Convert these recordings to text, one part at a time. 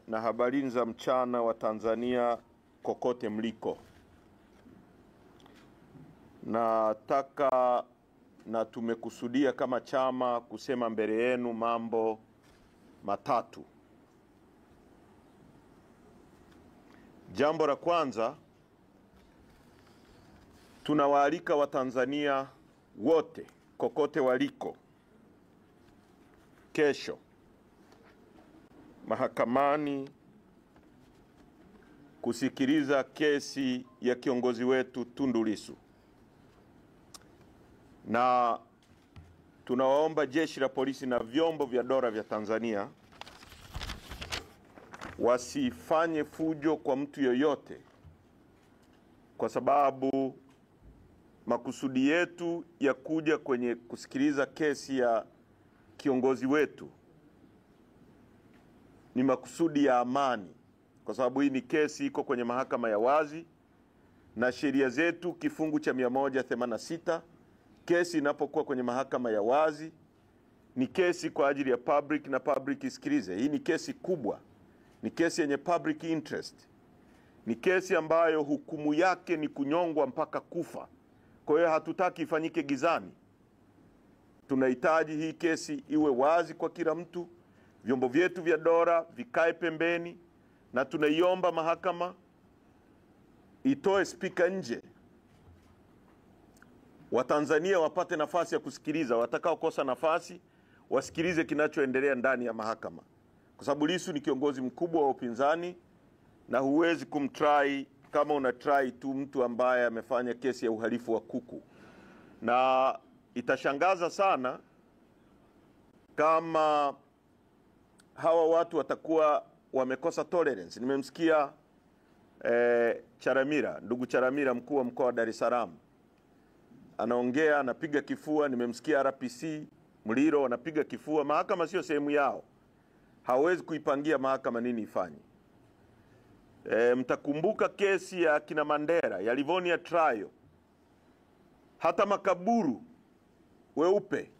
Na habari za mchana wa Tanzania kokote mliko. Nataka na tumekusudia kama chama kusema mbele yenu mambo matatu. Jambo la kwanza, tunawaalika Watanzania wote kokote waliko kesho mahakamani kusikiliza kesi ya kiongozi wetu Tundu Lissu. Na tunawaomba jeshi la polisi na vyombo vya dola vya Tanzania wasifanye fujo kwa mtu yoyote, kwa sababu makusudi yetu ya kuja kwenye kusikiliza kesi ya kiongozi wetu ni makusudi ya amani, kwa sababu hii ni kesi iko kwenye mahakama ya wazi, na sheria zetu kifungu cha 186, kesi inapokuwa kwenye mahakama ya wazi ni kesi kwa ajili ya public na public isikilize. Hii ni kesi kubwa, ni kesi yenye public interest, ni kesi ambayo hukumu yake ni kunyongwa mpaka kufa. Kwa hiyo hatutaki ifanyike gizani. Tunahitaji hii kesi iwe wazi kwa kila mtu, vyombo vyetu vya dola vikae pembeni, na tunaiomba mahakama itoe spika nje, Watanzania wapate nafasi ya kusikiliza. Watakao kosa nafasi wasikilize kinachoendelea ndani ya mahakama, kwa sababu Lissu ni kiongozi mkubwa wa upinzani, na huwezi kumtry kama unatry tu mtu ambaye amefanya kesi ya uhalifu wa kuku. Na itashangaza sana kama hawa watu watakuwa wamekosa tolerance. Nimemsikia Charamira, ndugu Charamira, mkuu wa mkoa wa Dar es Salaam, anaongea, anapiga kifua. Nimemsikia RPC Mliro anapiga kifua. Mahakama sio sehemu yao, hawezi kuipangia mahakama nini ifanye. Mtakumbuka kesi ya kina Mandela ya Livonia trial, hata makaburu weupe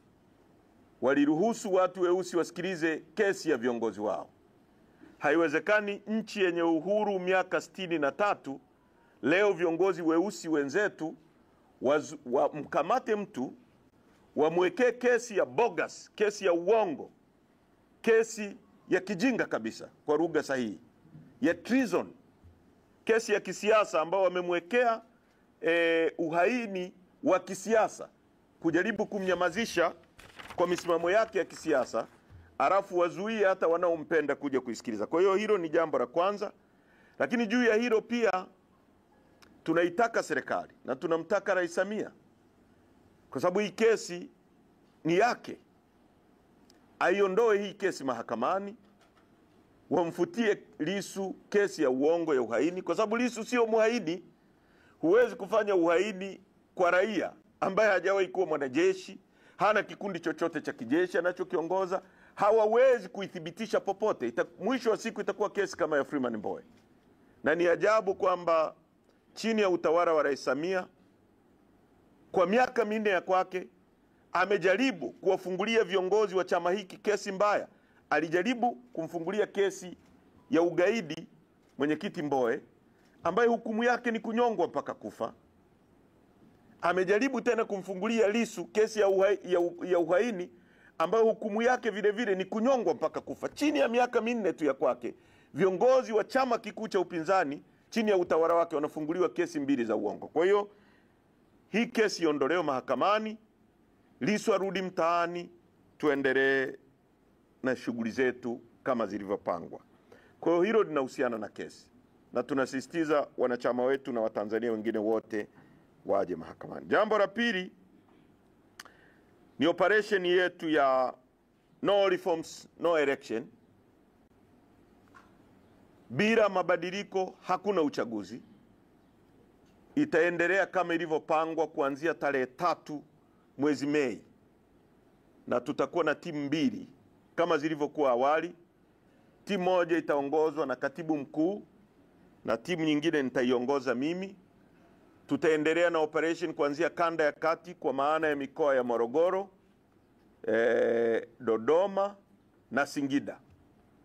waliruhusu watu weusi wasikilize kesi ya viongozi wao. Haiwezekani nchi yenye uhuru miaka 63 leo viongozi weusi wenzetu mkamate mtu wamwekee kesi ya bogus, kesi ya uongo, kesi ya kijinga kabisa kwa lugha sahihi, ya treason, kesi ya kisiasa ambao wamemwekea uhaini wa kisiasa kujaribu kumnyamazisha kwa misimamo yake ya kisiasa, alafu wazuie hata wanaompenda kuja kuisikiliza. Kwa hiyo hilo ni jambo la kwanza. Lakini juu ya hilo pia tunaitaka serikali na tunamtaka Rais Samia, kwa sababu hii kesi ni yake, aiondoe hii kesi mahakamani, wamfutie Lissu kesi ya uongo ya uhaini, kwa sababu Lissu sio muhaini. Huwezi kufanya uhaini kwa raia ambaye hajawahi kuwa mwanajeshi, hana kikundi chochote cha kijeshi anachokiongoza. Hawawezi kuithibitisha popote. Mwisho wa siku itakuwa kesi kama ya Freeman Mbowe. Na ni ajabu kwamba chini ya utawala wa Rais Samia kwa miaka 4 ya kwake amejaribu kuwafungulia viongozi wa chama hiki kesi mbaya. Alijaribu kumfungulia kesi ya ugaidi mwenyekiti Mbowe ambaye hukumu yake ni kunyongwa mpaka kufa. Amejaribu tena kumfungulia Lissu kesi ya uhaini ambayo hukumu yake vile vile ni kunyongwa mpaka kufa. Chini ya miaka 4 tu ya kwake, viongozi wa chama kikuu cha upinzani chini ya utawala wake wanafunguliwa kesi 2 za uongo. Kwa hiyo hii kesi iondolewe mahakamani, Lissu arudi mtaani, tuendelee na shughuli zetu kama zilivyopangwa. Kwa hiyo hilo linahusiana na kesi, na tunasisitiza wanachama wetu na Watanzania wengine wote waje mahakamani. Jambo la pili ni operation yetu ya no reforms no election. Bila mabadiliko hakuna uchaguzi. Itaendelea kama ilivyopangwa kuanzia tarehe 3 mwezi Mei, na tutakuwa na timu 2 kama zilivyokuwa awali. Timu moja itaongozwa na katibu mkuu na timu nyingine nitaiongoza mimi. Tutaendelea na operation kuanzia kanda ya kati, kwa maana ya mikoa ya Morogoro, Dodoma na Singida.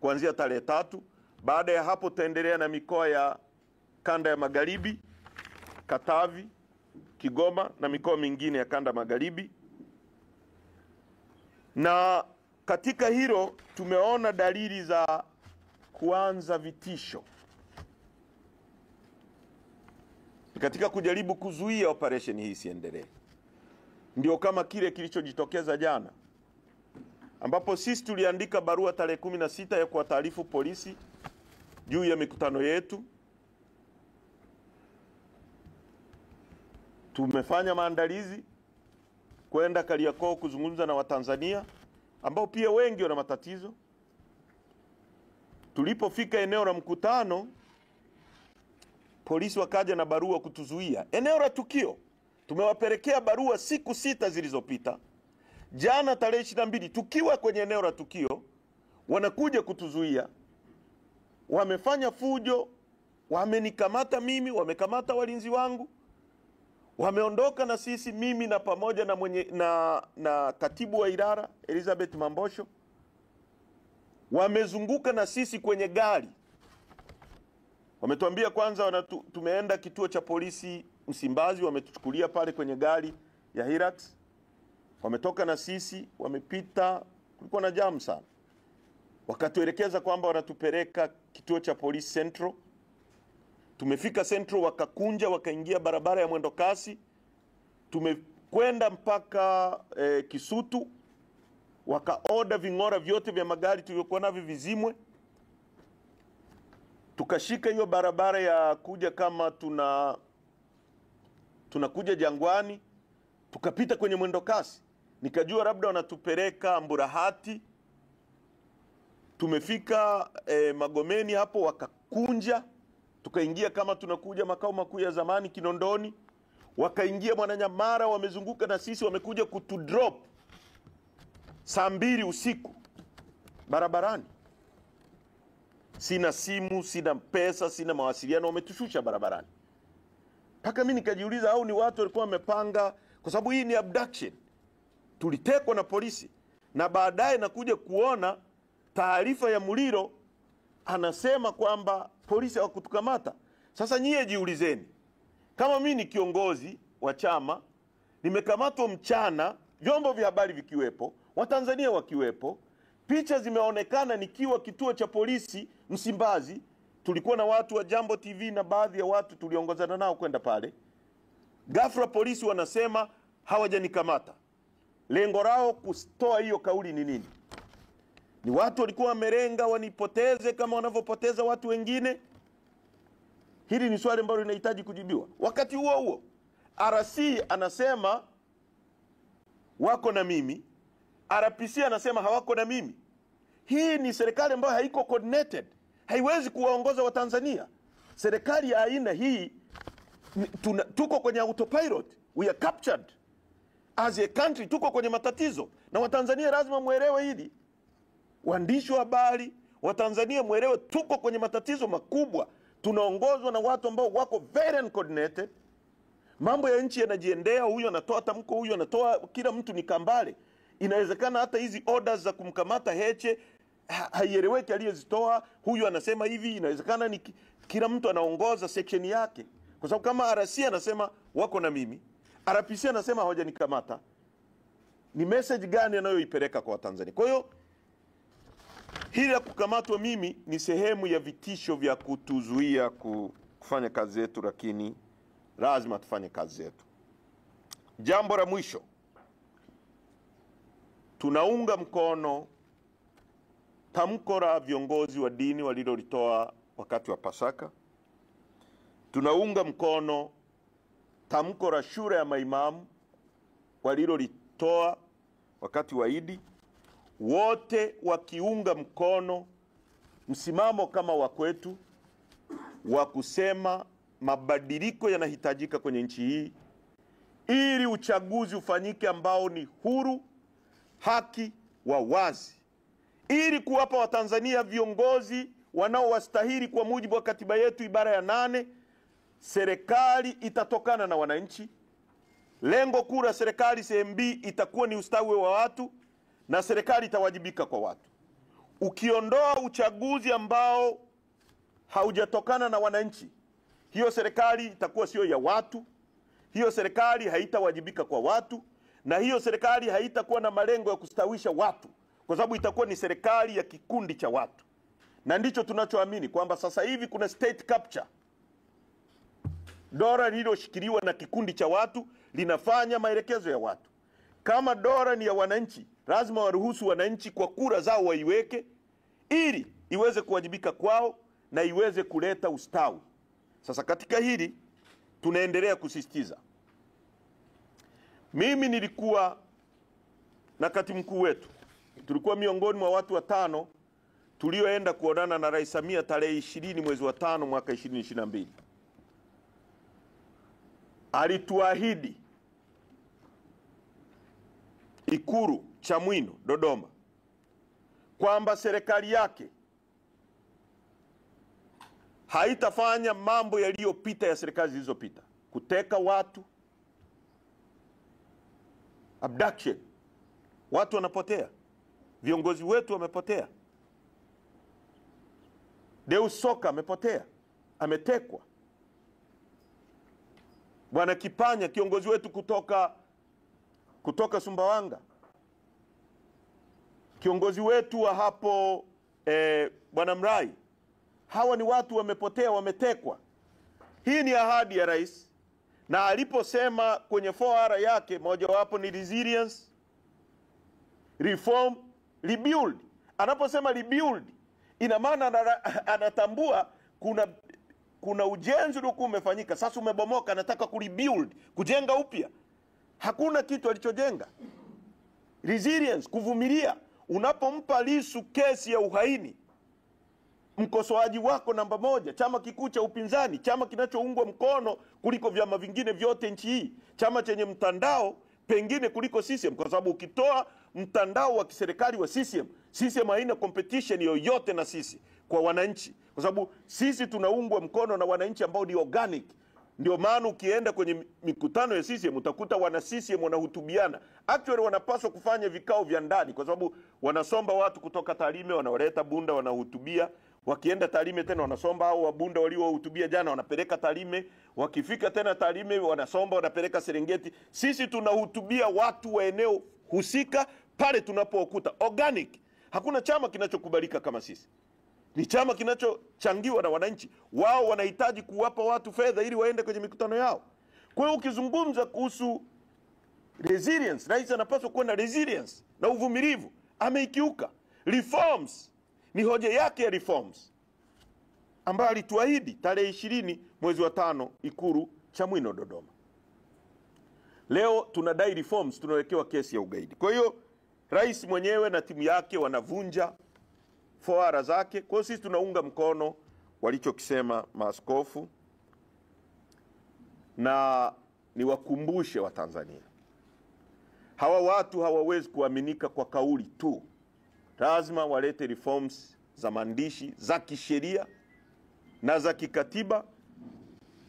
kuanzia tarehe 3. Baada ya hapo tutaendelea na mikoa ya kanda ya magharibi, Katavi, Kigoma na mikoa mingine ya kanda magharibi. Na katika hilo tumeona dalili za kuanza vitisho katika kujaribu kuzuia operation hii isiendelee. Ndio kama kile kilichojitokeza jana, ambapo sisi tuliandika barua tarehe 16 ya kuwataarifu polisi juu ya mikutano yetu. Tumefanya maandalizi kwenda Kariakoo kuzungumza na Watanzania ambao pia wengi wana matatizo. Tulipofika eneo la mkutano, polisi wakaja na barua kutuzuia. Eneo la tukio tumewapelekea barua siku 6 zilizopita. Jana tarehe 22 tukiwa kwenye eneo la tukio wanakuja kutuzuia. Wamefanya fujo, wamenikamata mimi, wamekamata walinzi wangu. Wameondoka na sisi, mimi na pamoja na katibu wa idara Elizabeth Mambosho. Wamezunguka na sisi kwenye gari. Wametuambia kwanza tumeenda kituo cha polisi Msimbazi, wametuchukulia pale kwenye gari ya Hilux. Wametoka na sisi, wamepita, kulikuwa na jam sana. Wakatuelekeza kwamba wanatupeleka kituo cha polisi Central. Tumefika Central, wakakunja wakaingia barabara ya mwendo kasi. Tumekwenda mpaka Kisutu, wakaoda ving'ora vyote vya magari tulivyokuwa navyo vizimwe. Tukashika hiyo barabara ya kuja kama tunakuja Jangwani, tukapita kwenye mwendo kasi. Nikajua labda wanatupeleka Mburahati. Tumefika Magomeni hapo, wakakunja. Tukaingia kama tunakuja makao makuu ya zamani Kinondoni. Wakaingia Mwananyamara, wamezunguka na sisi, wamekuja kutudrop saa 2 usiku barabarani. Sina simu, sina pesa, sina mawasiliano, wametushusha barabarani. Paka mimi nikajiuliza, au ni watu walikuwa wamepanga, kwa sababu hii ni abduction. Tulitekwa na polisi. Na baadaye nakuja kuona taarifa ya Muliro anasema kwamba polisi hawakutukamata. Sasa nyie jiulizeni, kama mimi ni kiongozi wa chama, nimekamatwa mchana, vyombo vya habari vikiwepo, Watanzania wakiwepo, picha zimeonekana nikiwa kituo cha polisi Msimbazi, tulikuwa na watu wa Jambo TV na baadhi ya watu tuliongozana nao kwenda pale. Ghafla polisi wanasema hawajanikamata. Lengo lao kutoa hiyo kauli ni nini? Ni watu walikuwa wamerenga wanipoteze kama wanavyopoteza watu wengine? Hili ni swali ambalo linahitaji kujibiwa. Wakati huo huo, RC anasema wako na mimi, RPC anasema hawako na mimi. Hii ni serikali ambayo haiko coordinated. Haiwezi kuwaongoza Watanzania. Serikali ya aina hii tuko kwenye autopilot. We are captured. As a country tuko kwenye matatizo. Na Watanzania lazima muelewe hili. Waandishi wa habari, Watanzania muelewe tuko kwenye matatizo makubwa. Tunaongozwa na watu ambao wako very uncoordinated. Mambo ya nchi yanajiendea, huyu anatoa tamko, huyu anatoa, kila mtu ni kambale. Inawezekana hata hizi orders za kumkamata Heche haieleweki aliyezitoa, huyu anasema hivi, inawezekana ni kila mtu anaongoza section yake. Kwa sababu kama RC anasema wako na mimi, RPC anasema hawajanikamata, ni message gani anayoipeleka kwa Watanzania? Kwa hiyo hili la kukamatwa mimi ni sehemu ya vitisho vya kutuzuia kufanya kazi yetu, lakini lazima tufanye kazi yetu. Jambo la mwisho, tunaunga mkono tamko la viongozi wa dini walilolitoa wakati wa Pasaka. Tunaunga mkono tamko la shura ya maimamu walilolitoa wakati wa Idi, wote wakiunga mkono msimamo kama wa kwetu wa kusema mabadiliko yanahitajika kwenye nchi hii ili uchaguzi ufanyike ambao ni huru, haki, wa wazi, ili kuwapa Watanzania viongozi wanaowastahili kwa mujibu wa katiba yetu ibara ya 8. Serikali itatokana na wananchi. Lengo kuu la serikali sehemu B itakuwa ni ustawi wa watu, na serikali itawajibika kwa watu. ukiondoa uchaguzi ambao haujatokana na wananchi, hiyo serikali itakuwa sio ya watu, hiyo serikali haitawajibika kwa watu, na hiyo serikali haitakuwa na malengo ya kustawisha watu, kwa sababu itakuwa ni serikali ya kikundi cha watu. Na ndicho tunachoamini kwamba sasa hivi kuna state capture. Dola lililoshikiliwa na kikundi cha watu linafanya maelekezo ya watu. Kama dola ni ya wananchi, lazima waruhusu wananchi kwa kura zao waiweke, ili iweze kuwajibika kwao na iweze kuleta ustawi. Sasa katika hili tunaendelea kusisitiza. Mimi nilikuwa na katibu mkuu wetu, tulikuwa miongoni mwa watu 5 tulioenda kuonana na Rais Samia tarehe 20 mwezi wa 5 mwaka 2022. Alituahidi Ikulu Chamwino Dodoma kwamba serikali yake haitafanya mambo yaliyopita ya serikali zilizopita: kuteka watu, abduction, watu wanapotea, viongozi wetu wamepotea. Deus Soka amepotea, ametekwa. Bwana Kipanya, kiongozi wetu kutoka Sumbawanga, kiongozi wetu wa hapo Bwana Mrai, hawa ni watu wamepotea, wametekwa. Hii ni ahadi ya rais, na aliposema kwenye 4R yake mojawapo ni resilience, reform, rebuild. Anaposema rebuild, ina maana anatambua kuna ujenzi uliokuwa umefanyika, sasa umebomoka, anataka kurebuild, kujenga upya. Hakuna kitu alichojenga. Resilience, kuvumilia. Unapompa Lissu kesi ya uhaini, mkosoaji wako namba 1, chama kikuu cha upinzani, chama kinachoungwa mkono kuliko vyama vingine vyote nchi hii, chama chenye mtandao pengine kuliko CCM, kwa sababu ukitoa mtandao wa kiserikali wa CCM haina competition yoyote na sisi kwa wananchi, kwa sababu sisi tunaungwa mkono na wananchi ambao ni organic. Ndio maana ukienda kwenye mikutano ya CCM utakuta wana CCM wanahutubiana. Actually wanapaswa kufanya vikao vya ndani, kwa sababu wanasomba watu kutoka Tarime, wanawaleta Bunda, wanahutubia. Wakienda Tarime tena wanasomba hao wa Bunda waliohutubia jana, wanapeleka Tarime. Wakifika tena Tarime wanasomba, wanapeleka Serengeti. Sisi tunahutubia watu wa eneo husika pale tunapokuta organic. Hakuna chama kinachokubalika kama sisi. Ni chama kinachochangiwa na wananchi. Wao wanahitaji kuwapa watu fedha ili waende kwenye mikutano yao. Kwa hiyo ukizungumza kuhusu resilience, rais anapaswa kuwa na resilience na uvumilivu. Ameikiuka. Reforms, ni hoja yake ya reforms ambayo alituahidi tarehe 20 mwezi wa 5 Ikulu Chamwino Dodoma. Leo tunadai reforms, tunawekewa kesi ya ugaidi. Kwa hiyo rais mwenyewe na timu yake wanavunja 4R zake. Kwa hiyo sisi tunaunga mkono walichokisema maaskofu, na niwakumbushe wa Tanzania, hawa watu hawawezi kuaminika kwa kauli tu. Lazima walete reforms za maandishi, za kisheria na za kikatiba,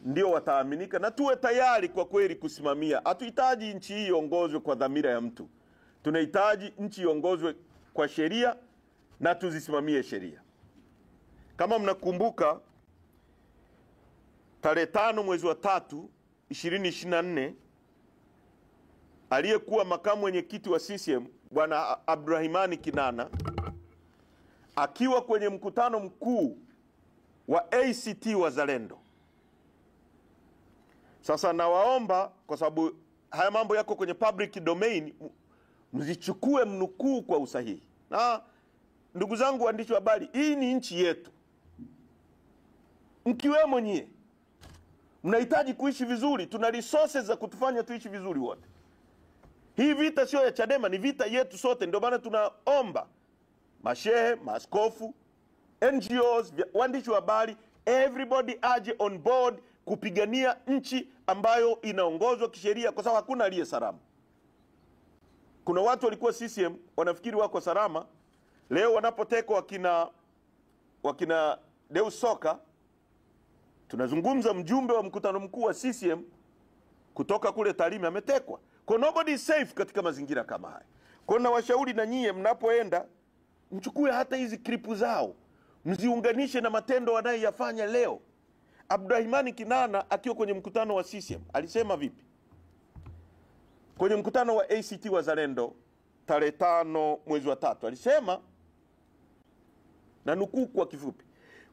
ndio wataaminika, na tuwe tayari kwa kweli kusimamia. Hatuhitaji nchi hii iongozwe kwa dhamira ya mtu. Tunahitaji nchi iongozwe kwa sheria na tuzisimamie sheria. Kama mnakumbuka, tarehe 5 mwezi wa 3 2024, aliyekuwa makamu mwenyekiti wa CCM Bwana Abdurahimani Kinana, akiwa kwenye mkutano mkuu wa ACT Wazalendo. Sasa nawaomba, kwa sababu haya mambo yako kwenye public domain, mzichukue mnukuu kwa usahihi. Na ndugu zangu waandishi wa habari, hii ni nchi yetu, mkiwemo nyie. Mnahitaji kuishi vizuri, tuna resources za kutufanya tuishi vizuri wote. Hii vita sio ya Chadema, ni vita yetu sote. Ndio maana tunaomba mashehe, maaskofu, NGOs, waandishi wa habari, everybody aje on board kupigania nchi ambayo inaongozwa kisheria, kwa sababu hakuna aliye salama. Kuna watu walikuwa CCM wanafikiri wako salama, leo wanapotekwa wakina Deus Soka. Tunazungumza mjumbe wa mkutano mkuu wa CCM kutoka kule Tarime ametekwa. Kwa nobody is safe katika mazingira kama haya. Kwa na washauri na nyie mnapoenda, mchukue hata hizi klipu zao, mziunganishe na matendo wanayoyafanya leo. Abdurahimani Kinana akiwa kwenye mkutano wa CCM alisema vipi? Kwenye mkutano wa ACT Wazalendo tarehe 5 mwezi wa 3 alisema, na nukuu kwa kifupi,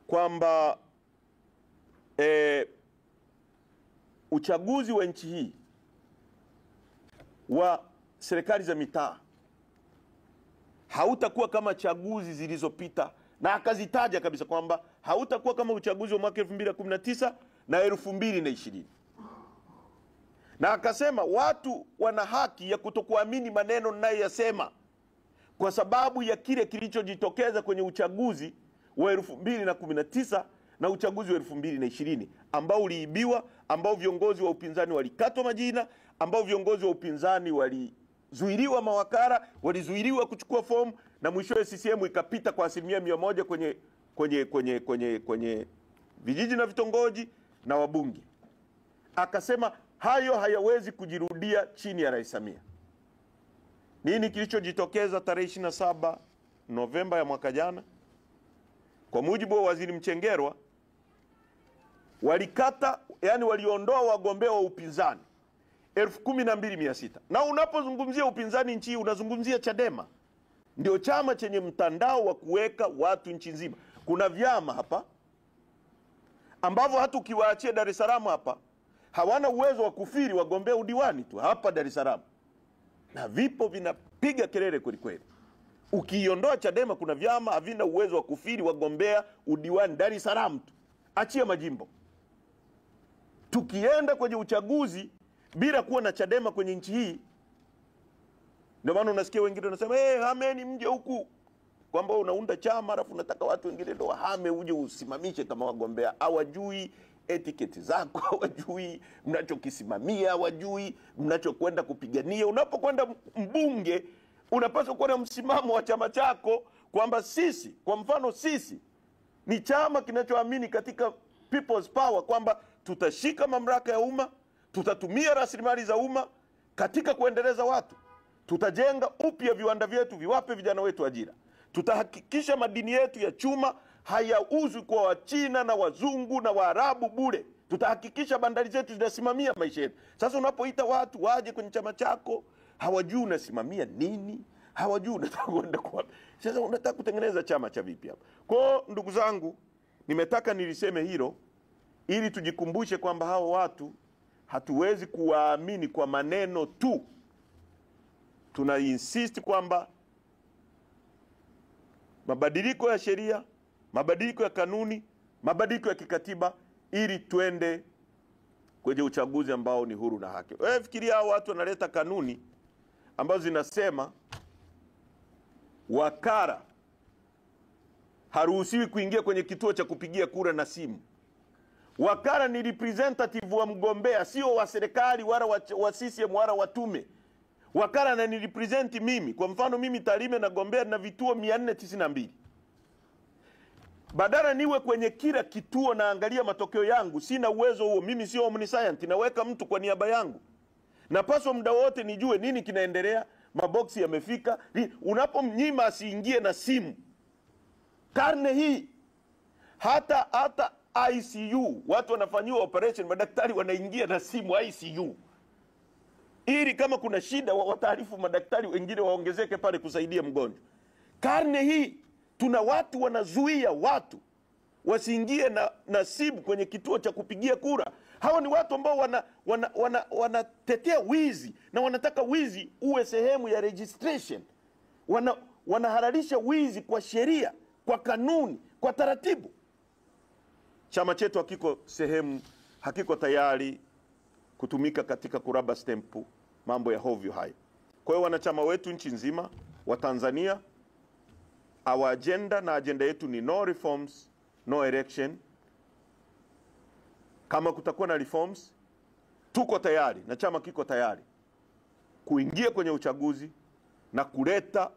kwamba uchaguzi wa nchi hii wa serikali za mitaa hautakuwa kama chaguzi zilizopita, na akazitaja kabisa kwamba hautakuwa kama uchaguzi wa mwaka 2019 na 2020. Na akasema watu wana haki ya kutokuamini maneno ninayoyasema kwa sababu ya kile kilichojitokeza kwenye uchaguzi wa 2019 na uchaguzi wa 2020 ambao uliibiwa, ambao viongozi wa upinzani walikatwa majina, ambao viongozi wa upinzani walizuiliwa mawakala, walizuiliwa kuchukua fomu, na mwishowe CCM ikapita kwa 100% kwenye vijiji na vitongoji na wabunge. Akasema hayo hayawezi kujirudia chini ya Rais Samia. Nini kilichojitokeza tarehe 27 Novemba ya mwaka jana? Kwa mujibu wa Waziri Mchengerwa, walikata, yani waliondoa wagombea wa upinzani 12,600. Na unapozungumzia upinzani nchi unazungumzia Chadema. Ndio chama chenye mtandao wa kuweka watu nchi nzima. Kuna vyama hapa ambavyo hata ukiwaachia Dar es Salaam hapa hawana uwezo wa kufiri wagombea udiwani tu hapa Dar es Salaam. Na vipo vinapiga kelele kweli kweli. Ukiondoa Chadema kuna vyama havina uwezo wa kufiri wagombea udiwani Dar es Salaam tu. Achia majimbo. Tukienda kwenye uchaguzi bila kuwa na Chadema kwenye nchi hii, ndio maana unasikia wengine wanasema hameni mje huku, kwamba unaunda chama alafu unataka watu wengine ndio wahame uje usimamishe kama wagombea. Hawajui etiketi zako, hawajui mnachokisimamia, hawajui mnachokwenda kupigania. Unapokwenda mbunge unapaswa kuwa na msimamo wa chama chako, kwamba sisi, kwa mfano sisi ni chama kinachoamini katika people's power, kwamba tutashika mamlaka ya umma, tutatumia rasilimali za umma katika kuendeleza watu, tutajenga upya viwanda vyetu viwape vijana wetu ajira, tutahakikisha madini yetu ya chuma hayauzwi kwa Wachina na wazungu na Waarabu bure, tutahakikisha bandari zetu zinasimamia maisha yetu. Sasa unapoita watu waje kwenye chama chako, hawajui unasimamia nini, hawajui unataka kwenda kwa. Sasa unataka kutengeneza chama cha vipi hapa? Kwa ndugu zangu, nimetaka niliseme hilo ili tujikumbushe kwamba hao watu hatuwezi kuwaamini kwa maneno tu. Tuna insist kwamba mabadiliko ya sheria, mabadiliko ya kanuni, mabadiliko ya kikatiba, ili twende kwenye uchaguzi ambao ni huru na haki. Wewe fikiria hao watu wanaleta kanuni ambazo zinasema wakara haruhusiwi kuingia kwenye kituo cha kupigia kura na simu. Wakara ni representative wa mgombea, sio wa serikali wala wa CCM wala wa tume. Wakara na ni represent mimi. Kwa mfano mimi Tarime nagombea na vituo 492. Badala niwe kwenye kila kituo naangalia matokeo yangu, sina uwezo huo. Mimi sio omniscient, naweka mtu kwa niaba yangu. Napaswa muda wote nijue nini kinaendelea, maboksi yamefika. Unapomnyima asiingie na simu, karne hii hata ICU watu wanafanyiwa operation, madaktari wanaingia na simu ICU, ili kama kuna shida wataarifu madaktari wengine waongezeke pale kusaidia mgonjwa. Karne hii tuna watu wanazuia watu wasiingie na simu kwenye kituo cha kupigia kura. Hawa ni watu ambao wanatetea wizi na wanataka wizi uwe sehemu ya registration. Wanahalalisha wizi kwa sheria, kwa kanuni, kwa taratibu. Chama chetu hakiko tayari kutumika katika kuraba stempu mambo ya hovyo haya. Kwa hiyo wanachama wetu nchi nzima wa Tanzania, our agenda na agenda yetu ni no reforms, no election. Kama kutakuwa na reforms, tuko tayari na chama kiko tayari kuingia kwenye uchaguzi na kuleta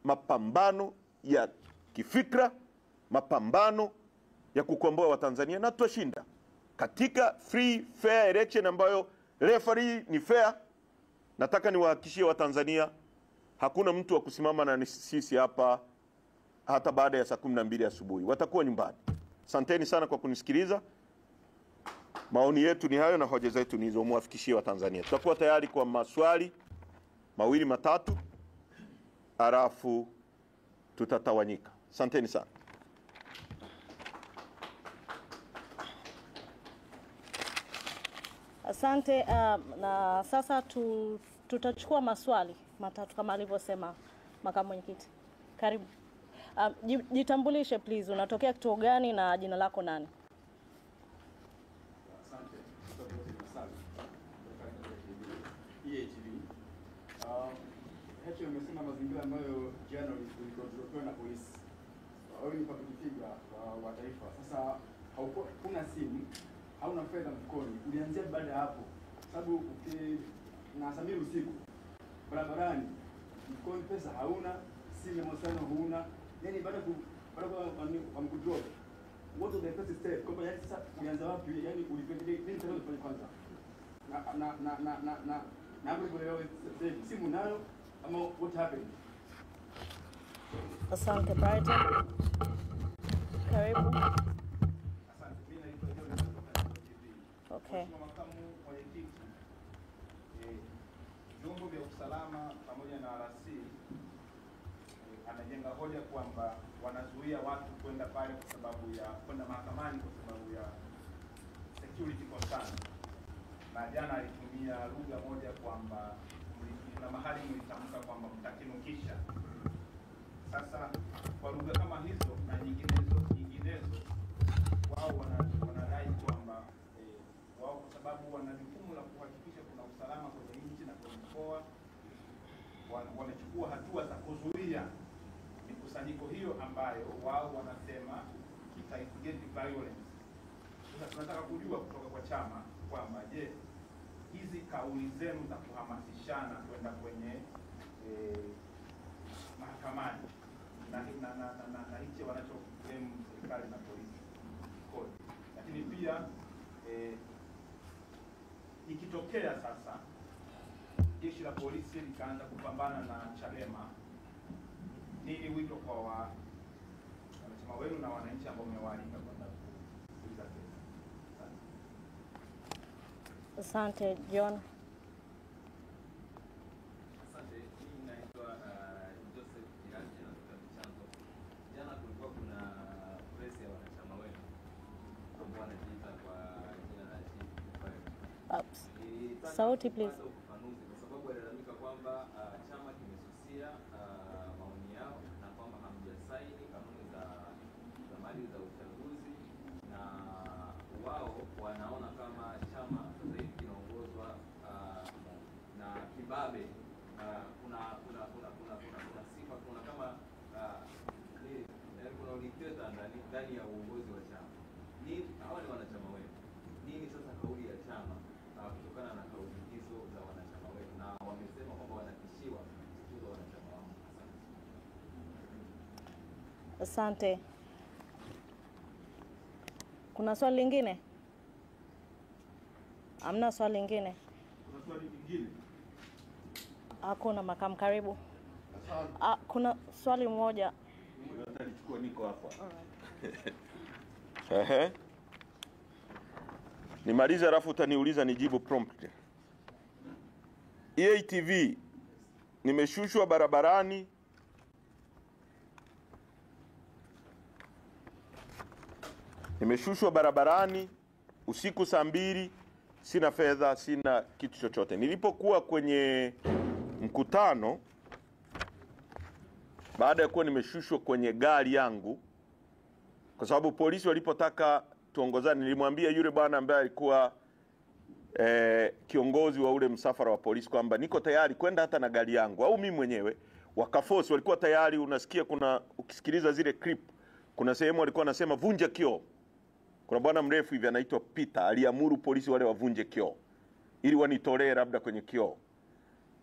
mapambano ya kifikra, mapambano ya kukomboa Watanzania, na tutashinda katika free fair election ambayo referee ni fair. Nataka niwahakikishie Watanzania hakuna mtu wa kusimama na sisi hapa hata baada ya saa 12 asubuhi, watakuwa nyumbani. Asanteni sana kwa kunisikiliza. Maoni yetu ni hayo na hoja zetu ni hizo, muwafikishie Watanzania. Tutakuwa tayari kwa maswali mawili matatu, halafu tutatawanyika. Asanteni sana. Asante. Na sasa tutachukua maswali matatu kama alivyosema makamu mwenyekiti. Karibu. Jitambulishe please, unatokea kituo gani na jina lako nani? Asante. Hecho umesema mazingira ambayo jana ulikotoa na polisi. Wewe ni public figure wa taifa. Sasa huna simu, hauna fedha mfukoni. Ulianzia baada ya hapo. Sababu na Samir usiku barabarani mfukoni pesa hauna, simu ya mawasiliano huna. Yaani baada ya mkudrop. What was the first step? Kwa hiyo sasa ulianza wapi? Yaani ulipendele nini tena kufanya kwanza? Na hapo kuelewa simu nayo ama what happened? Asante Brighton. Karibu. Asante. Mimi naitwa John kutoka TV. Okay. Makamu mwenyekiti, vyombo vya usalama pamoja na RC anajenga hoja kwamba wanazuia watu kwenda pale kwa sababu ya kwenda mahakamani kwa sababu ya security concern. Na jana alitumia lugha moja kwamba kuna mahali mlitamka kwamba mtakinukisha. Sasa kwa lugha kama hizo na nyinginezo wao wanadai kwamba wao kwa sababu wana jukumu la kuhakikisha kuna usalama kwenye nchi na kwenye mkoa, wamechukua hatua za kuzuia mikusanyiko hiyo ambayo wao wanasema itaitigate violence. Sasa tunataka kujua kutoka kwa chama kwamba je, hizi kauli zenu za kuhamasishana kwenda kwenye mahakamani na hicho wanachokemu serikali na polisi kodi, lakini pia ikitokea sasa jeshi la polisi likaanza kupambana na Chadema, nini wito kwa wanachama wenu na wananchi ambao mmewaalika kwenda kuuliza kesi? Asante John. Asante. Mimi naitwa Joseph Kiranje na kutoka Chanzo. Jana kulikuwa kuna press ya wanachama wetu ambao wanajiita kwa jina la Sauti please. Ufafanuzi kwa sababu walilalamika kwamba chama kimesusia maoni yao na kwamba hamjasaini kanuni za mali za uchaguzi, na wao wanaona kama chama sasa hivi kinaongozwa na kibabe. Kuna sifa, kuna kama kuna udikteta ndani ya uongozi wa chama. Hawa ni wanachama wetu. Nini sasa kauli ya chama kutokana na kauli hizo za wanachama wetu, na wamesema kwamba wanatishiwa kufukuza wanachama wao? Asante. Kuna swali lingine? Hamna swali lingine? Kuna swali lingine? Hakuna makamu, karibu. Kuna swali moja. Nitachukua niko hapa. Nimaliza alafu utaniuliza nijibu prompt. EATV nimeshushwa barabarani usiku saa 2, sina fedha, sina kitu chochote. Nilipokuwa kwenye mkutano, baada ya kuwa nimeshushwa kwenye gari yangu, kwa sababu polisi walipotaka tuongozane, nilimwambia yule bwana ambaye alikuwa kiongozi wa ule msafara wa polisi kwamba niko tayari kwenda hata na gari yangu au mimi mwenyewe. Wakaforce, walikuwa tayari. Unasikia ukisikiliza zile clip, kuna sehemu walikuwa wanasema vunja kioo. Kuna bwana mrefu hivi anaitwa Peter, aliamuru polisi wale wavunje kioo ili wanitolee labda kwenye kioo.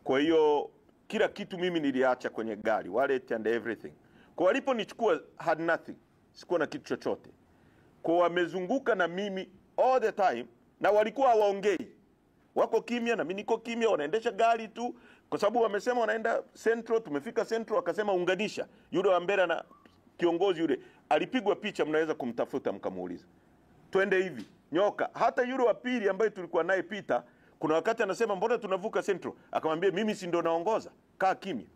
Kwa hiyo kila kitu mimi niliacha kwenye gari, wallet and everything. Kwa waliponichukua had nothing, sikuwa na kitu chochote. Kwa wamezunguka na mimi all the time, na walikuwa hawaongei, wako kimya na mimi niko kimya, wanaendesha gari tu, kwa sababu wamesema wanaenda Central. Tumefika Central, wakasema unganisha, yule wa mbele na kiongozi yule alipigwa picha, mnaweza kumtafuta mkamuuliza. Twende hivi, nyoka. Hata yule wa pili ambaye tulikuwa naye Peter, kuna wakati anasema mbona tunavuka Central, akamwambia mimi si ndo naongoza, kaa kimya.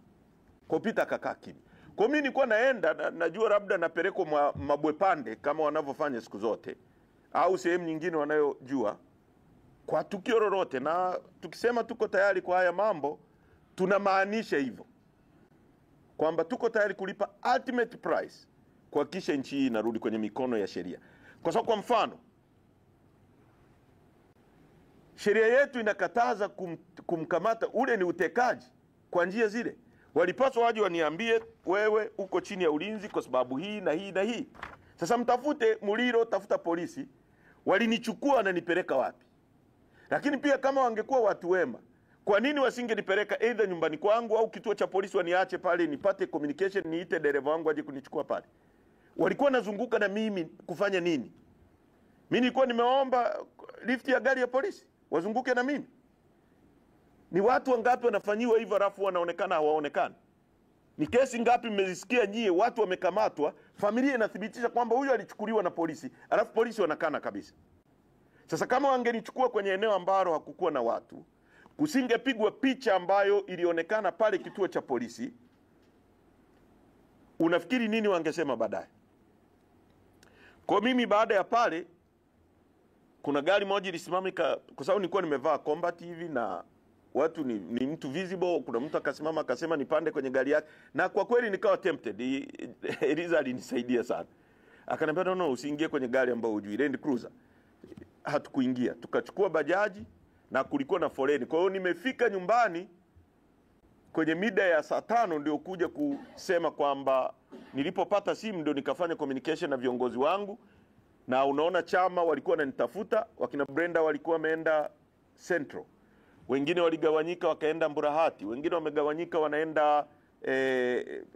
Kwa Peter akakaa kimya. Kwa mimi nilikuwa naenda najua labda napelekwa Mabwepande kama wanavyofanya siku zote, au sehemu nyingine wanayojua kwa tukio lolote, na tukisema tuko tayari kwa haya mambo tunamaanisha hivyo, kwamba tuko tayari kulipa ultimate price kuhakikisha nchi hii inarudi kwenye mikono ya sheria. Kwa sababu kwa mfano sheria yetu inakataza kumkamata, ule ni utekaji kwa njia zile. Walipaswa waje waniambie wewe uko chini ya ulinzi kwa sababu hii na hii na hii. Sasa mtafute Muliro, tafuta polisi, walinichukua na nipeleka wapi? Lakini pia kama wangekuwa watu wema, kwa nini wasingenipeleka either nyumbani kwangu au kituo cha polisi, waniache pale nipate communication, niite dereva wangu aje kunichukua pale? Walikuwa nazunguka na mimi kufanya nini? Mimi nilikuwa nimeomba lift ya gari ya polisi wazunguke na mimi? Ni watu wangapi wanafanyiwa hivyo alafu wanaonekana hawaonekani? Ni kesi ngapi mmezisikia nyie watu wamekamatwa, familia inathibitisha kwamba huyu alichukuliwa na polisi, alafu polisi wanakana kabisa? Sasa kama wangenichukua kwenye eneo ambalo hakukuwa na watu, kusingepigwa picha ambayo ilionekana pale kituo cha polisi, unafikiri nini wangesema baadaye? Kwa mimi baada ya pale kuna gari moja ilisimamika, kwa sababu nilikuwa nimevaa combat hivi na watu ni mtu visible. Kuna mtu akasimama akasema nipande kwenye gari yake, na kwa kweli nikawa tempted. Eliza alinisaidia sana, akaniambia no, usiingie kwenye gari ambayo hujui, Land Cruiser. Hatukuingia, tukachukua bajaji na kulikuwa na foleni. Kwa hiyo nimefika nyumbani kwenye mida ya saa 5 ndio kuja kusema kwamba nilipopata simu ndio nikafanya communication na viongozi wangu, na unaona chama walikuwa wananitafuta, wakina Brenda walikuwa wameenda Central, wengine waligawanyika wakaenda Mburahati, wengine wamegawanyika wanaenda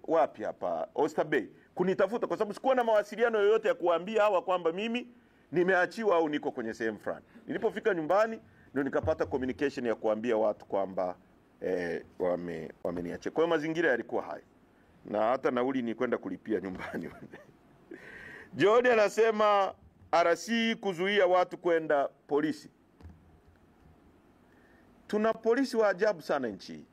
wapi hapa Oyster Bay kunitafuta, kwa sababu sikuwa na mawasiliano yoyote ya kuambia hawa kwamba mimi nimeachiwa au niko kwenye sehemu fulani. Nilipofika nyumbani ndio nikapata communication ya kuambia watu kwamba wameniacha. Kwa hiyo mazingira yalikuwa haya, na hata nauli ni kwenda kulipia nyumbani. Jodi anasema RC kuzuia watu kwenda polisi. Tuna polisi wa ajabu sana nchi,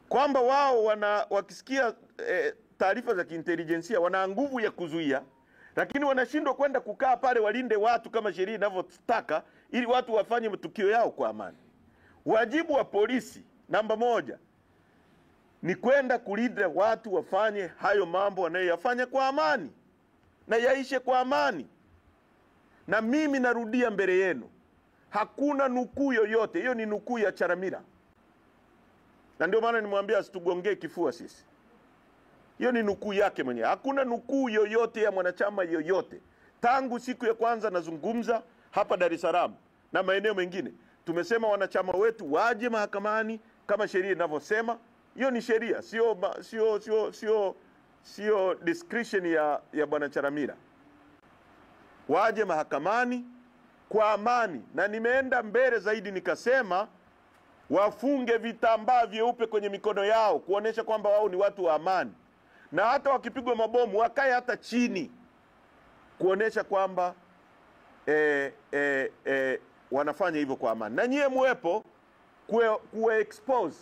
kwamba wao wakisikia taarifa za kiintelijensia wana nguvu ya kuzuia, lakini wanashindwa kwenda kukaa pale walinde watu kama sheria inavyotaka, ili watu wafanye matukio yao kwa amani. Wajibu wa polisi namba 1 ni kwenda kulinda watu wafanye hayo mambo wanayoyafanya kwa amani na yaishe kwa amani. Na mimi narudia mbele yenu, hakuna nukuu yoyote, hiyo ni nukuu ya Charamira, na ndio maana nimwambia asitugongee kifua sisi. Hiyo ni nukuu yake mwenyewe. Hakuna nukuu yoyote ya mwanachama yoyote. Tangu siku ya kwanza nazungumza hapa Dar es Salaam na maeneo mengine, tumesema wanachama wetu waje mahakamani kama sheria inavyosema. Hiyo ni sheria, sio discretion ya bwana Charamira. Waje mahakamani kwa amani, na nimeenda mbele zaidi nikasema wafunge vitambaa vyeupe kwenye mikono yao kuonesha kwamba wao ni watu wa amani, na hata wakipigwa mabomu wakae hata chini kuonesha kwamba wanafanya hivyo kwa amani, na nyie muepo kuwe expose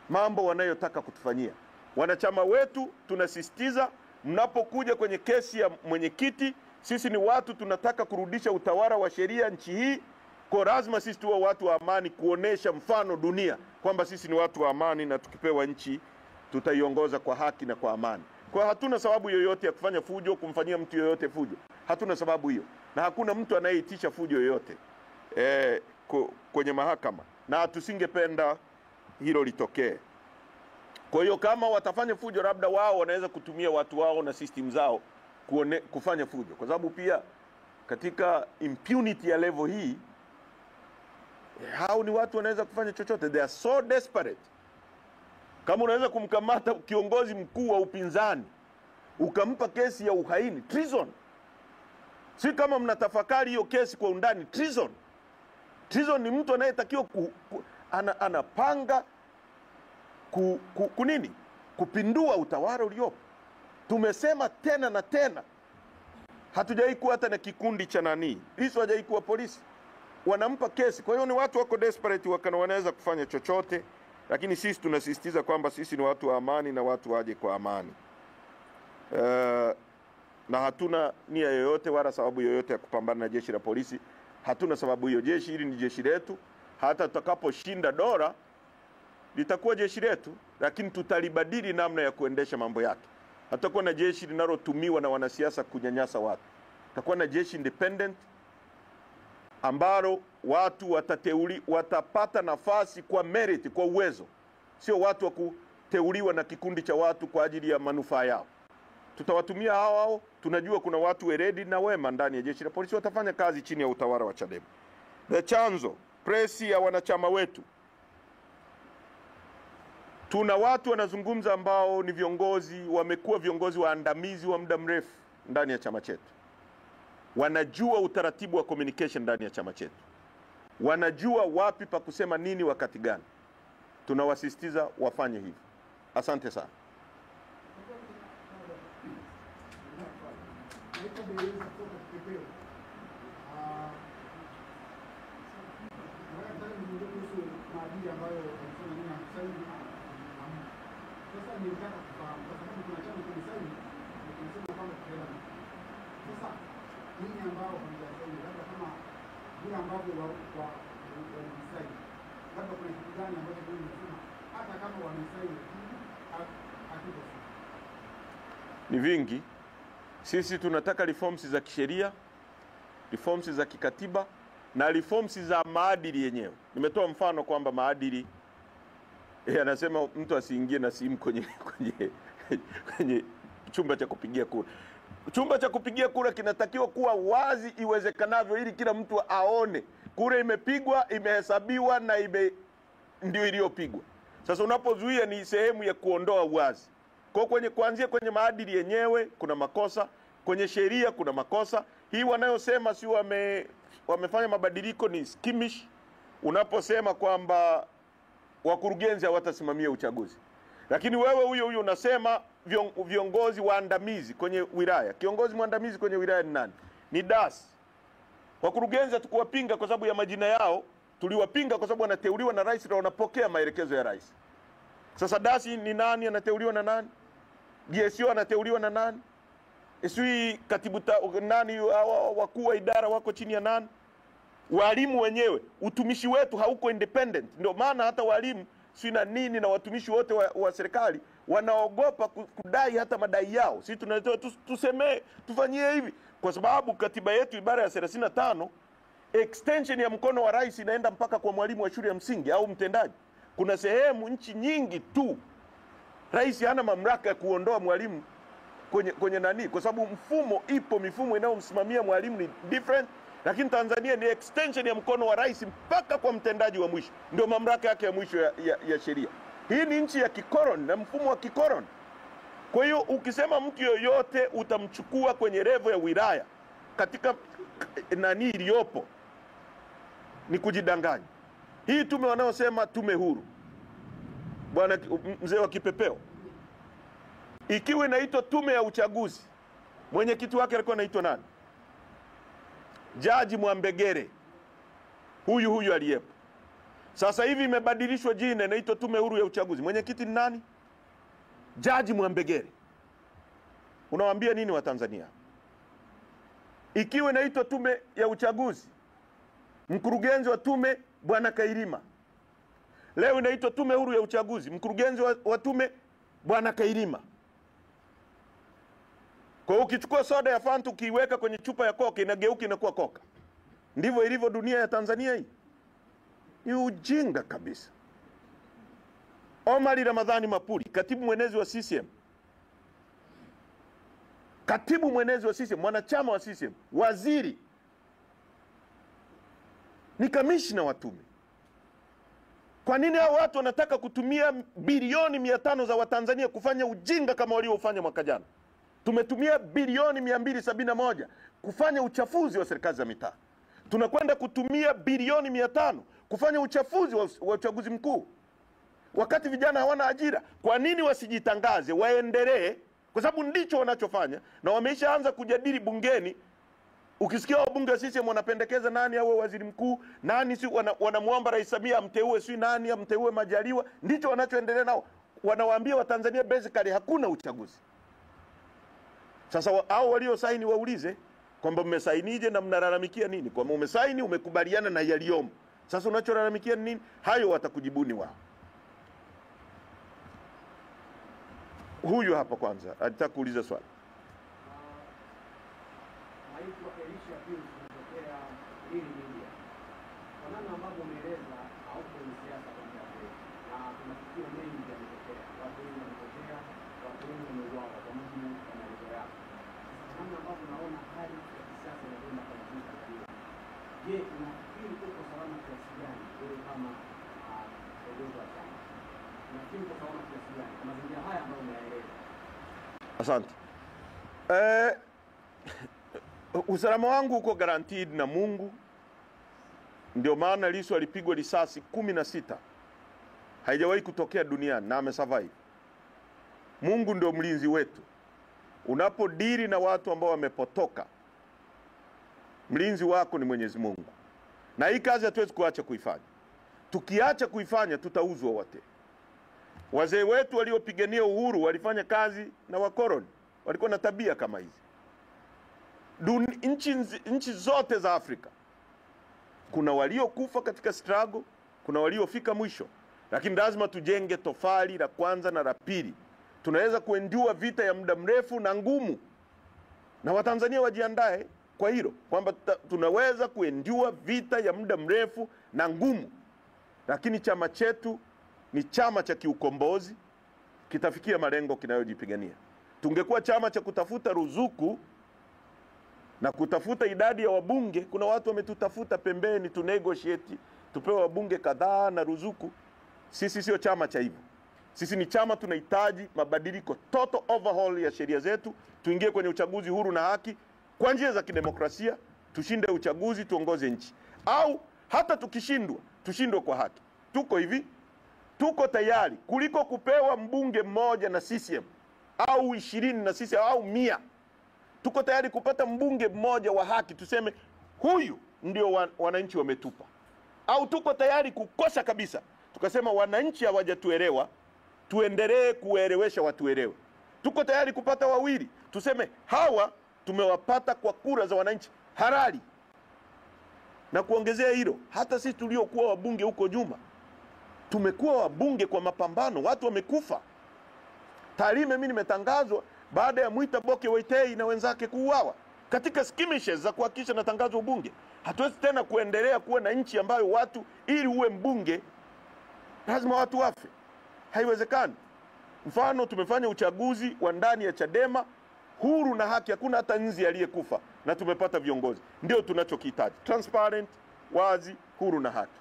mambo wanayotaka kutufanyia. Wanachama wetu tunasisitiza, mnapokuja kwenye kesi ya mwenyekiti, sisi ni watu tunataka kurudisha utawala wa sheria nchi hii. Kwa lazima sisi tuwe watu wa amani, kuonesha mfano dunia kwamba sisi ni watu wa amani, na tukipewa nchi tutaiongoza kwa haki na kwa amani. Kwa hatuna sababu yoyote ya kufanya fujo, kumfanyia mtu yoyote fujo. Hatuna sababu hiyo, na hakuna mtu anayeitisha fujo yoyote kwenye mahakama, na tusingependa hilo litokee. Kwa hiyo kama watafanya fujo, labda wao wanaweza kutumia watu wao na system zao kufanya fujo, kwa sababu pia katika impunity ya level hii hao ni watu wanaweza kufanya chochote. They are so desperate. Kama unaweza kumkamata kiongozi mkuu wa upinzani ukampa kesi ya uhaini, treason. Si kama mnatafakari hiyo kesi kwa undani, treason. Treason ni mtu anayetakiwa anapanga kunini? kupindua utawala uliopo. Tumesema tena na tena, hatujai kuwa hata na kikundi cha nani. Lissu hajai kuwa polisi, wanampa kesi. Kwa hiyo ni watu wako desperate, wanaweza kufanya chochote, lakini sisi tunasisitiza kwamba sisi ni watu wa amani na watu waje kwa amani. Na hatuna nia yoyote wala sababu yoyote ya kupambana na jeshi la polisi. Hatuna sababu hiyo. Jeshi hili ni jeshi letu. Hata tutakaposhinda dola litakuwa jeshi letu, lakini tutalibadili namna ya kuendesha mambo yake. Hatakuwa na jeshi linalotumiwa na wanasiasa kunyanyasa watu. Tutakuwa na jeshi independent ambalo watu watapata nafasi kwa merit, kwa uwezo, sio watu wa kuteuliwa na kikundi cha watu kwa ajili ya manufaa yao. Tutawatumia hao. Tunajua kuna watu weredi na wema ndani ya jeshi la polisi, watafanya kazi chini ya utawala wa Chadema. Na chanzo presi ya wanachama wetu, tuna watu wanazungumza ambao ni viongozi, wamekuwa viongozi waandamizi wa muda mrefu ndani ya chama chetu. Wanajua utaratibu wa communication ndani ya chama chetu, wanajua wapi pa kusema nini wakati gani. Tunawasisitiza wafanye hivyo. Asante sana. Ni vingi. Sisi tunataka reforms za kisheria, reforms za kikatiba na reforms za maadili yenyewe. Nimetoa mfano kwamba maadili anasema mtu asiingie na simu kwenye chumba cha kupigia kura. Chumba cha kupigia kura kinatakiwa kuwa wazi iwezekanavyo ili kila mtu aone kura imepigwa, imehesabiwa na ndio iliyopigwa. Sasa unapozuia ni sehemu ya kuondoa uwazi. Kwa kuanzia kwenye maadili yenyewe kuna makosa, kwenye sheria kuna makosa. Hii wanayosema si wamefanya mabadiliko ni skimish. Unaposema kwamba wakurugenzi hawatasimamia uchaguzi, lakini wewe huyo unasema viongozi waandamizi kwenye wilaya. Kiongozi mwandamizi kwenye wilaya ni nani? Ni DAS. Wakurugenzi hatukuwapinga kwa sababu ya majina yao, tuliwapinga kwa sababu wanateuliwa na rais na wanapokea maelekezo ya rais. Sasa DAS ni nani? Anateuliwa na nani? GSO anateuliwa na nani? Sui katibu nani? Wakuu wa idara wako chini ya nani? Walimu wenyewe, utumishi wetu hauko independent. Ndio maana hata walimu si na nini na watumishi wote wa serikali wanaogopa kudai hata madai yao. Sisi tunatoa tuseme tufanyie hivi kwa sababu katiba yetu ibara ya 35 extension ya mkono wa rais inaenda mpaka kwa mwalimu wa shule ya msingi au mtendaji. Kuna sehemu nchi nyingi tu rais hana mamlaka ya kuondoa mwalimu kwenye nani, kwa sababu mifumo inayomsimamia mwalimu ni different. Lakini Tanzania ni extension ya mkono wa rais mpaka kwa mtendaji wa mwisho, ndio mamlaka yake ya mwisho ya sheria. Hii ni nchi ya kikoloni na mfumo wa kikoloni. Kwa hiyo ukisema mtu yoyote utamchukua kwenye level ya wilaya katika nani iliyopo ni kujidanganya. Hii tume wanaosema tume huru, bwana mzee wa kipepeo, ikiwa inaitwa tume ya uchaguzi, mwenyekiti wake alikuwa anaitwa nani? Jaji Mwambegere, huyu aliyepo. Sasa hivi imebadilishwa jina, inaitwa tume huru ya uchaguzi. Mwenyekiti ni nani? Jaji Mwambegere. Unawaambia nini wa Tanzania? Ikiwa inaitwa tume ya uchaguzi, mkurugenzi wa tume bwana Kairima. Leo inaitwa tume huru ya uchaguzi, mkurugenzi wa tume bwana Kairima. Kwa hiyo ukichukua soda ya Fanta ukiiweka kwenye chupa ya Coke inageuka inakuwa Coca. Ndivyo ilivyo dunia ya Tanzania hii. Ni ujinga kabisa. Omar Ramadhani Mapuri, katibu mwenezi wa CCM. Katibu mwenezi wa CCM, mwanachama wa CCM, waziri, ni kamishna wa tume. Kwa nini hao watu wanataka kutumia bilioni 500 za Watanzania kufanya ujinga kama waliofanya mwaka jana? Tumetumia bilioni 271 kufanya uchafuzi wa serikali za mitaa. Tunakwenda kutumia bilioni 500 kufanya uchafuzi wa uchaguzi mkuu. wakati vijana hawana ajira. Kwa nini wasijitangaze, waendelee? Kwa sababu ndicho wanachofanya, na wameshaanza kujadili bungeni. Ukisikia wabunge wa CCM wanapendekeza nani awe waziri mkuu, nani si wanamwomba Rais Samia amteue, si nani amteue Majaliwa, ndicho wanachoendelea nao. Wanawaambia Watanzania basically hakuna uchaguzi. Sasa hao walio saini waulize kwamba mmesainije na mnalalamikia nini? Kwamba umesaini, umekubaliana na yaliyomo. Sasa unacholalamikia nini? Hayo watakujibuni wao. Huyu hapa kwanza alitaka kuuliza swali. Naitwa Elisha Pius kutokea Lili Media. Kwa namna ambavyo umeeleza au kwenye siasa kwa muda mrefu, na kuna tukio mengi yametokea, watu wengi wamepotea, watu wengi wameuawa kwa mujibu wa maelezo yako. Sasa namna ambavyo naona hali ya kisiasa inakwenda kwa nchi Tanzania, je, unafikiri uko salama kiasi gani wewe kama kiongozi wa chama? Unafikiri uko salama kiasi gani kwa mazingira haya ambayo umeyaeleza? Asante. Usalama wangu uko guaranteed na Mungu. Ndio maana Lissu alipigwa risasi 16. Haijawahi kutokea duniani na amesurvive. Mungu ndio mlinzi wetu. Unapodiri na watu ambao wamepotoka, mlinzi wako ni Mwenyezi Mungu. Na hii kazi hatuwezi kuacha kuifanya. Tukiacha kuifanya tutauzwa wote. Wazee wetu waliopigania uhuru walifanya kazi na wakoloni. Walikuwa na tabia kama hizi. Nchi zote za Afrika kuna waliokufa katika struggle, kuna waliofika mwisho, lakini lazima tujenge tofali la kwanza na la pili. Tunaweza kuendua vita ya muda mrefu na ngumu, na Watanzania wajiandae kwa hilo kwamba tunaweza kuendua vita ya muda mrefu na ngumu, lakini chama chetu ni chama cha kiukombozi, kitafikia malengo kinayojipigania. Tungekuwa chama cha kutafuta ruzuku na kutafuta idadi ya wabunge, kuna watu wametutafuta pembeni tu negotiate tupewe wabunge kadhaa na ruzuku. Sisi sio chama cha hivyo. Sisi ni chama tunahitaji mabadiliko, total overhaul ya sheria zetu, tuingie kwenye uchaguzi huru na haki kwa njia za kidemokrasia, tushinde uchaguzi, tuongoze nchi. Au hata tukishindwa, tushindwe kwa haki. Tuko hivi, tuko tayari kuliko kupewa mbunge mmoja na CCM au 20 na CCM au 100. Tuko tayari kupata mbunge mmoja wa haki, tuseme huyu ndio wananchi wametupa. Au tuko tayari kukosa kabisa, tukasema wananchi hawajatuelewa, tuendelee kuelewesha watuelewe. Tuko tayari kupata wawili, tuseme hawa tumewapata kwa kura za wananchi halali. Na kuongezea hilo, hata sisi tuliokuwa wabunge huko nyuma, tumekuwa wabunge kwa mapambano, watu wamekufa. Tarime mimi nimetangazwa baada ya Mwita Boke Waitei na wenzake kuuawa katika skirmishes za kuhakikisha natangazwa ubunge. Hatuwezi tena kuendelea kuwa na nchi ambayo watu ili uwe mbunge lazima watu wafe. Haiwezekani. Mfano, tumefanya uchaguzi wa ndani ya Chadema huru na haki, hakuna hata nzi aliyekufa, na tumepata viongozi. Ndio tunachokihitaji, transparent, wazi, huru na haki.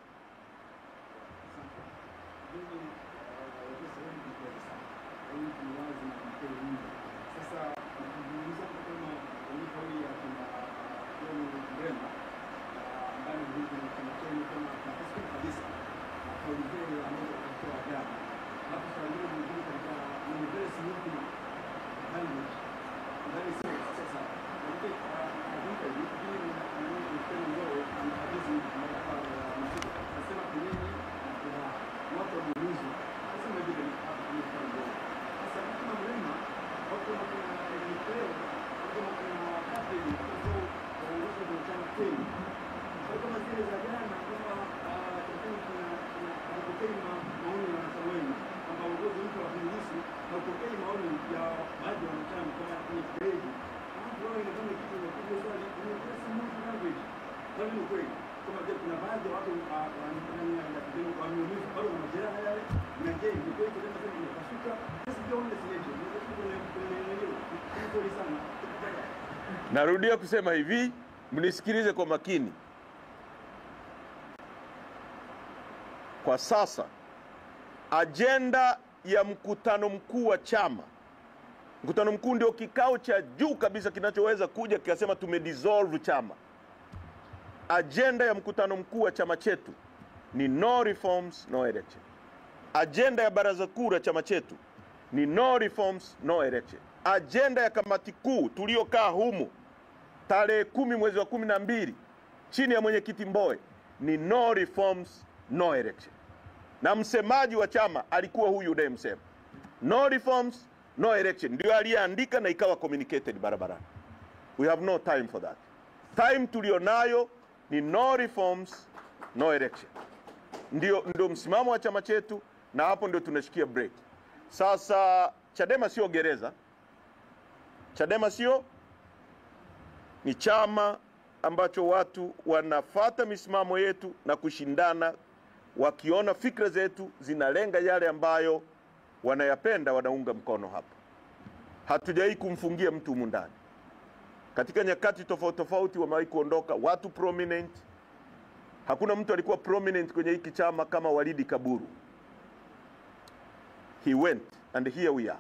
Narudia kusema hivi, mnisikilize kwa makini. Kwa sasa agenda ya mkutano mkuu wa chama, mkutano mkuu ndio kikao cha juu kabisa kinachoweza kuja kikasema tumedissolve chama. Agenda ya mkutano mkuu wa chama chetu ni no reforms, no election. Agenda ya baraza kuu la chama chetu ni no reforms, no election. Agenda ya kamati kuu tuliokaa humu tarehe 10 mwezi wa 12 chini ya mwenyekiti Mbowe ni no reforms, no election. Na msemaji wa chama alikuwa huyu unayemsema. No reforms, no election. Ndio aliyeandika na ikawa communicated barabarani. We have no time for that. Time tulionayo ni no reforms, no election. Ndio msimamo wa chama chetu, na hapo ndio tunashikia break. Sasa Chadema sio gereza. Chadema ni chama ambacho watu wanafata misimamo yetu na kushindana, wakiona fikra zetu zinalenga yale ambayo wanayapenda, wanaunga mkono hapa. Hatujai kumfungia mtu humu ndani. Katika nyakati tofauti tofauti wamewahi kuondoka watu prominent. Hakuna mtu alikuwa prominent kwenye hiki chama kama Walidi Kaburu. He went and here we are.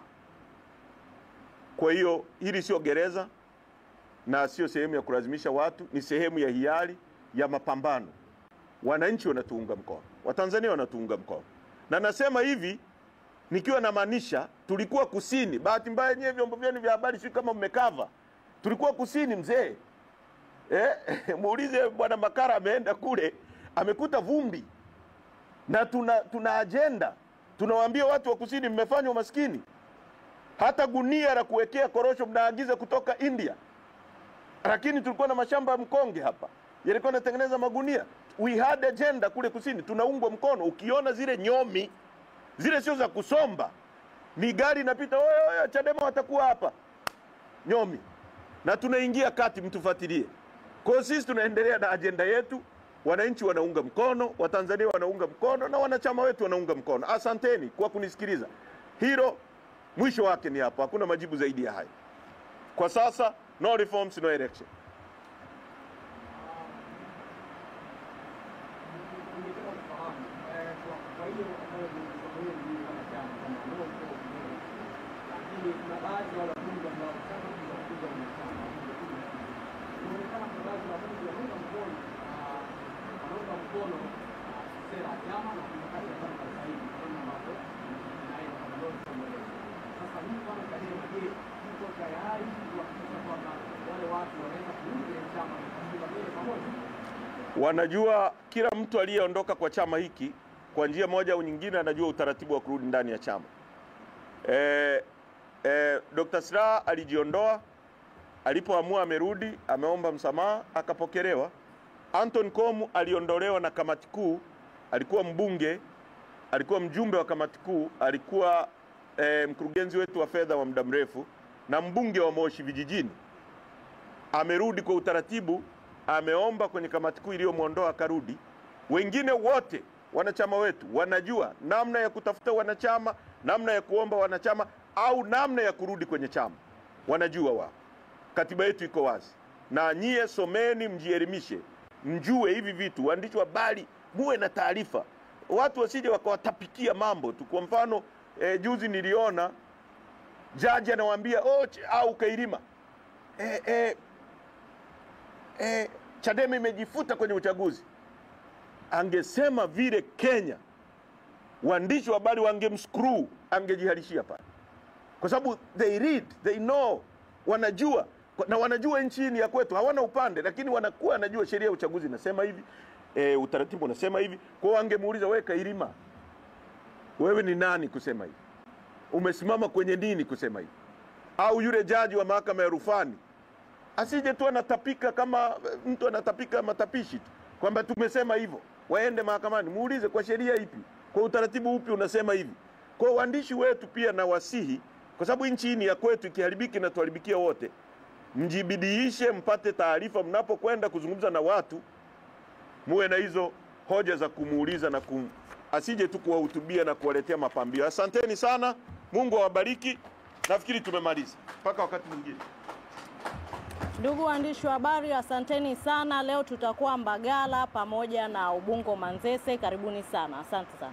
Kwa hiyo hili sio gereza na sio sehemu ya kulazimisha watu, ni sehemu ya hiari ya mapambano. Wananchi wanatuunga mkono, Watanzania wanatuunga mkono. Na nasema hivi nikiwa namaanisha tulikuwa kusini. Bahati mbaya nyewe vyombo vyenu vya habari sio kama mmekava. Tulikuwa kusini mzee. Muulize bwana Makara, ameenda kule amekuta vumbi. Na tuna agenda. Tunawaambia watu wa kusini mmefanywa maskini. Hata gunia la kuwekea korosho mnaagiza kutoka India. Lakini tulikuwa na mashamba ya mkonge hapa. Yalikuwa yanatengeneza magunia. We had agenda kule kusini, tunaungwa mkono. Ukiona zile nyomi, zile sio za kusomba. Ni gari inapita, oyo Chadema watakuwa hapa. Nyomi. Na tunaingia kati, mtufuatilie. Kwa sisi tunaendelea na agenda yetu, wananchi wanaunga mkono, Watanzania wanaunga mkono na wanachama wetu wanaunga mkono. Asanteni kwa kunisikiliza. Hilo mwisho wake ni hapo, hakuna majibu zaidi ya hayo. Kwa sasa no reforms, no election. Wanajua, kila mtu aliyeondoka kwa chama hiki kwa njia moja au nyingine anajua utaratibu wa kurudi ndani ya chama. Dr. Slaa alijiondoa, alipoamua amerudi, ameomba msamaha, akapokelewa. Anton Komu aliondolewa na kamati kuu, alikuwa mbunge, alikuwa mjumbe wa kamati kuu, alikuwa mkurugenzi wetu wa fedha wa muda mrefu na mbunge wa Moshi vijijini. Amerudi kwa utaratibu, ameomba kwenye kamati kuu iliyomuondoa akarudi. Wengine wote wanachama wetu wanajua namna ya kutafuta wanachama, namna ya kuomba wanachama au namna ya kurudi kwenye chama. Wanajua wao. Katiba yetu iko wazi. Na nyie someni, mjielimishe, mjue hivi vitu, waandishi wa habari muwe na taarifa. Watu wasije wakawatapikia mambo tu. Kwa mfano juzi niliona jaji anawaambia au Kairima Chadema imejifuta kwenye uchaguzi. Angesema vile Kenya, waandishi wa habari wangemscrew, angejihalishia pale. Kwa sababu they read, they know, wanajua, na wanajua nchini ya kwetu hawana upande, lakini wanakuwa wanajua sheria ya uchaguzi inasema hivi, utaratibu unasema hivi. Kwa hiyo angemuuliza, wewe Kairima, wewe ni nani kusema hivi? Umesimama kwenye nini kusema hivi? Au yule jaji wa mahakama ya rufani asije tu anatapika kama mtu anatapika matapishi tu, kwamba tumesema hivyo. Waende mahakamani, muulize kwa sheria ipi, kwa utaratibu upi unasema hivi. Kwa waandishi wetu pia na wasihi, kwa sababu nchi hii ya kwetu, ikiharibiki na tuharibikia wote, mjibidiishe, mpate taarifa mnapokwenda kuzungumza na watu, muwe na hizo hoja za kumuuliza na asije tu kuwahutubia na kuwaletea mapambio. Asanteni sana, Mungu awabariki. Nafikiri tumemaliza. Mpaka wakati mwingine. Ndugu waandishi wa habari, asanteni sana. Leo tutakuwa Mbagala pamoja na Ubungo Manzese. Karibuni sana. Asante sana.